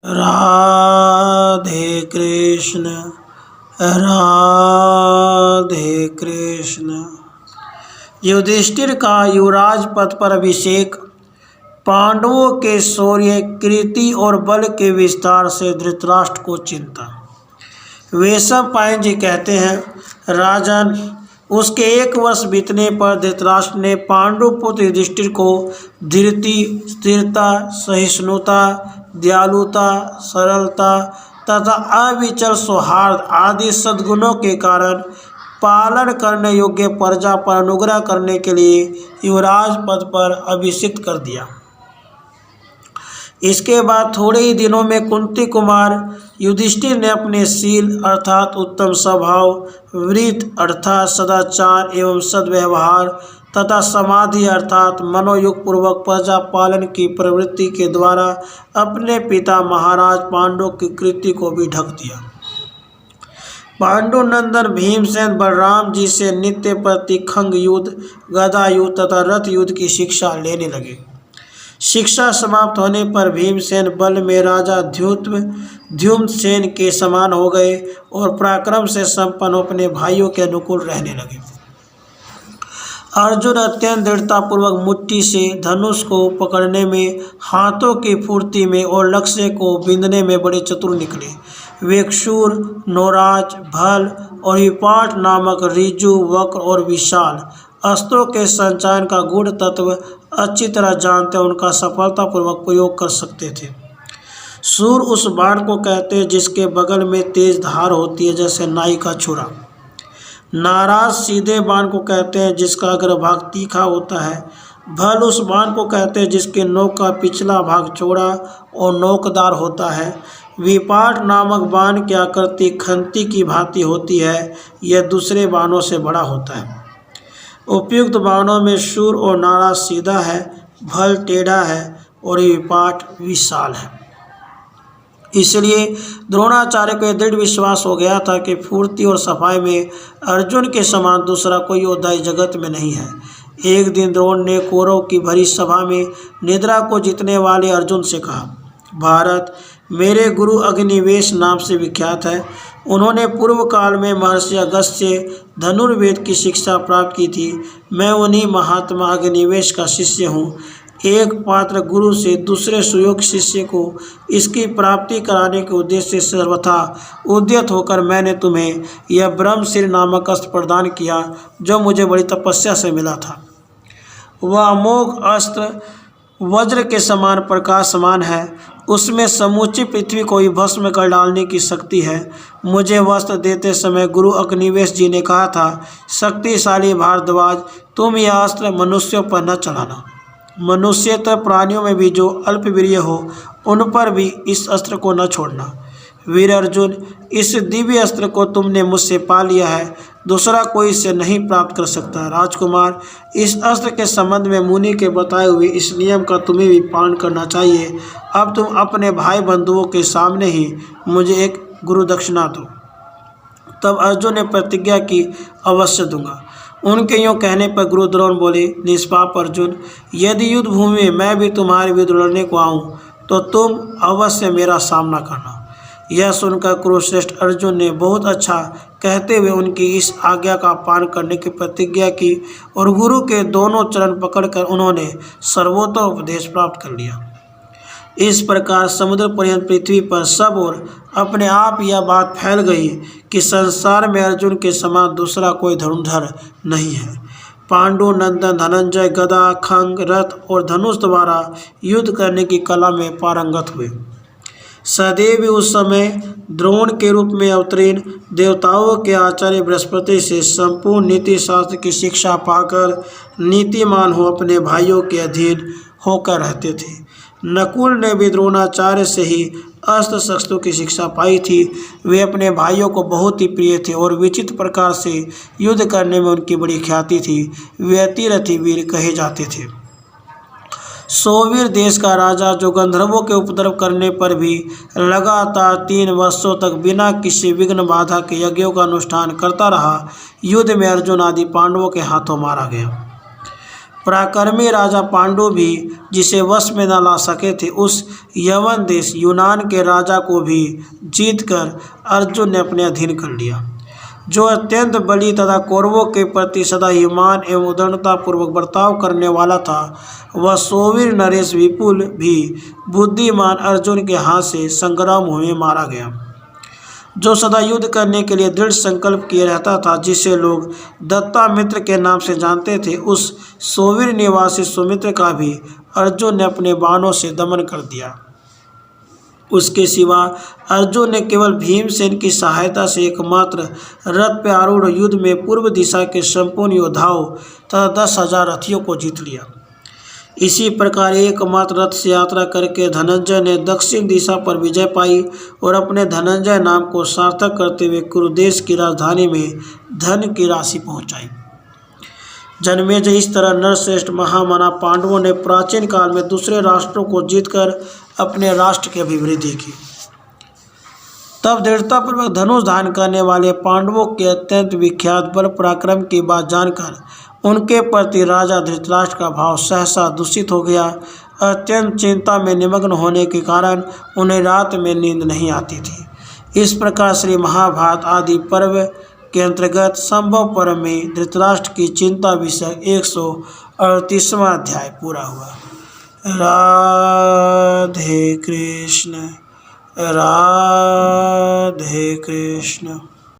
राधे कृष्ण राधे कृष्ण। युधिष्ठिर का युवराज पद पर अभिषेक। पांडवों के शौर्य, कीर्ति और बल के विस्तार से धृतराष्ट्र को चिंता। वेशव पायन जी कहते हैं, राजन, उसके 1 वर्ष बीतने पर धृतराष्ट्र ने पांडुपुत्र युधिष्ठिर को धीरति, स्थिरता, सहिष्णुता, दयालुता, सरलता तथा अविचल सौहार्द आदि सद्गुणों के कारण पालन करने योग्य प्रजा पर अनुग्रह करने के लिए युवराज पद पर अभिषिक्त कर दिया। इसके बाद थोड़े ही दिनों में कुंती कुमार युधिष्ठिर ने अपने शील अर्थात उत्तम स्वभाव, वृत्ति अर्थात सदाचार एवं सद्व्यवहार तथा समाधि अर्थात मनोयोग पूर्वक प्रजा पालन की प्रवृत्ति के द्वारा अपने पिता महाराज पांडु की कृति को भी ढक दिया। पांडुनंदन भीमसेन बलराम जी से नित्य प्रति खंग युद्ध, गदा युद्ध तथा रथ युद्ध की शिक्षा लेने लगे। शिक्षा समाप्त होने पर भीमसेन बल में राजा द्युम्नसेन के समान हो गए और पराक्रम से संपन्न अपने भाइयों के अनुकूल रहने लगे। अर्जुन अत्यंत दृढ़तापूर्वक मुट्ठी से धनुष को पकड़ने में, हाथों की फुर्ती में और लक्ष्य को बिंदने में बड़े चतुर निकले। वे क्षूर, नौराज, भल और विपाट नामक ऋजु, वक्र और विशाल अस्त्रों के संचालन का गूढ़ तत्व अच्छी तरह जानते, उनका सफलतापूर्वक प्रयोग कर सकते थे। सूर उस बाण को कहते हैं जिसके बगल में तेज धार होती है, जैसे नाई का छुरा। नाराज सीधे बाण को कहते हैं जिसका अग्रभाग तीखा होता है। भल उस बाण को कहते हैं जिसके नोक का पिछला भाग चौड़ा और नोकदार होता है। विपाट नामक बाण की आकृति खंती की भांति होती है, यह दूसरे बाणों से बड़ा होता है। उपयुक्त बाणों में शूर और नाराज सीधा है, भल टेढ़ा है और विपाट विशाल है। इसलिए द्रोणाचार्य को दृढ़ विश्वास हो गया था कि फुर्ती और सफाई में अर्जुन के समान दूसरा कोई योद्धा इस जगत में नहीं है। एक दिन द्रोण ने कौरव की भरी सभा में निद्रा को जीतने वाले अर्जुन से कहा, भारत मेरे गुरु अग्निवेश नाम से विख्यात है। उन्होंने पूर्व काल में महर्षि अगस्त्य से धनुर्वेद की शिक्षा प्राप्त की थी। मैं उन्हीं महात्मा अग्निवेश का शिष्य हूँ। एक पात्र गुरु से दूसरे सुयोग्य शिष्य को इसकी प्राप्ति कराने के उद्देश्य से सर्वथा उद्यत होकर मैंने तुम्हें यह ब्रह्मशिर नामक अस्त्र प्रदान किया, जो मुझे बड़ी तपस्या से मिला था। वह अमोघ अस्त्र वज्र के समान प्रकाशमान है। उसमें समूची पृथ्वी को ही भस्म कर डालने की शक्ति है। मुझे वस्त्र देते समय गुरु अग्निवेश जी ने कहा था, शक्तिशाली भारद्वाज, तुम यह अस्त्र मनुष्यों पर न चलाना। मनुष्यतर प्राणियों में भी जो अल्पवीर्य हो, उन पर भी इस अस्त्र को न छोड़ना। वीर अर्जुन, इस दिव्य अस्त्र को तुमने मुझसे पा लिया है, दूसरा कोई इसे नहीं प्राप्त कर सकता। राजकुमार, इस अस्त्र के संबंध में मुनि के बताए हुए इस नियम का तुम्हें भी पालन करना चाहिए। अब तुम अपने भाई बंधुओं के सामने ही मुझे एक गुरु दक्षिणा दो। तब अर्जुन ने प्रतिज्ञा की, अवश्य दूंगा। उनके यूँ कहने पर गुरु द्रोण बोले, निष्पाप अर्जुन, यदि युद्ध भूमि में मैं भी तुम्हारे विरुद्ध लड़ने को आऊँ तो तुम अवश्य मेरा सामना करना। यह सुनकर कुरुश्रेष्ठ अर्जुन ने बहुत अच्छा कहते हुए उनकी इस आज्ञा का पालन करने की प्रतिज्ञा की और गुरु के दोनों चरण पकड़कर उन्होंने सर्वोत्तम उपदेश प्राप्त कर लिया। इस प्रकार समुद्र पर्यंत पृथ्वी पर सब ओर अपने आप यह बात फैल गई कि संसार में अर्जुन के समान दूसरा कोई धनुर्धर नहीं है। पांडु नंदन धनंजय गदा, खंग, रथ और धनुष द्वारा युद्ध करने की कला में पारंगत हुए। सदैव उस समय द्रोण के रूप में अवतीर्ण देवताओं के आचार्य बृहस्पति से संपूर्ण नीति शास्त्र की शिक्षा पाकर नीतिमान हो अपने भाइयों के अधीन होकर रहते थे। नकुल ने भी द्रोणाचार्य से ही अस्त्र शस्त्रों की शिक्षा पाई थी। वे अपने भाइयों को बहुत ही प्रिय थे और विचित्र प्रकार से युद्ध करने में उनकी बड़ी ख्याति थी। वे अतिरथी वीर कहे जाते थे। सोवीर देश का राजा, जो गंधर्वों के उपद्रव करने पर भी लगातार 3 वर्षों तक बिना किसी विघ्न बाधा के यज्ञों का अनुष्ठान करता रहा, युद्ध में अर्जुन आदि पांडवों के हाथों मारा गया। पराक्रमी राजा पांडु भी जिसे वश में न ला सके थे, उस यवन देश यूनान के राजा को भी जीतकर अर्जुन ने अपने अधीन कर लिया, जो अत्यंत बली तथा कौरवों के प्रति सदा ईमान एवं उदारतापूर्वक बर्ताव करने वाला था। वह सोवीर नरेश विपुल भी बुद्धिमान अर्जुन के हाथ से संग्राम में मारा गया, जो सदा युद्ध करने के लिए दृढ़ संकल्प किए रहता था, जिसे लोग दत्तामित्र के नाम से जानते थे। उस सोवीर निवासी सुमित्र का भी अर्जुन ने अपने बाणों से दमन कर दिया। उसके सिवा अर्जुन ने केवल भीमसेन की सहायता से एकमात्र रथ पर आरूढ़ युद्ध में पूर्व दिशा के संपूर्ण योद्धाओं तथा 10,000 रथियों को जीत लिया। इसी प्रकार एकमात्र रथ से यात्रा करके धनंजय ने दक्षिण दिशा पर विजय पाई और अपने धनंजय नाम को सार्थक करते हुए कुरुदेश की राजधानी में धन की राशि पहुंचाई। जन्मेजय, इस तरह नरश्रेष्ठ महामना पांडवों ने प्राचीन काल में दूसरे राष्ट्रों को जीतकर अपने राष्ट्र की अभिवृद्धि की। तब दृढ़तापूर्वक धनुष धारण करने वाले पांडवों के अत्यंत विख्यात बल पराक्रम की बात जानकर उनके प्रति राजा धृतराष्ट्र का भाव सहसा दूषित हो गया। अत्यंत चिंता में निमग्न होने के कारण उन्हें रात में नींद नहीं आती थी। इस प्रकार श्री महाभारत आदि पर्व के अंतर्गत संभव पर्व में धृतराष्ट्र की चिंता विषय 138वां अध्याय पूरा हुआ। राधे कृष्ण, राधे कृष्ण।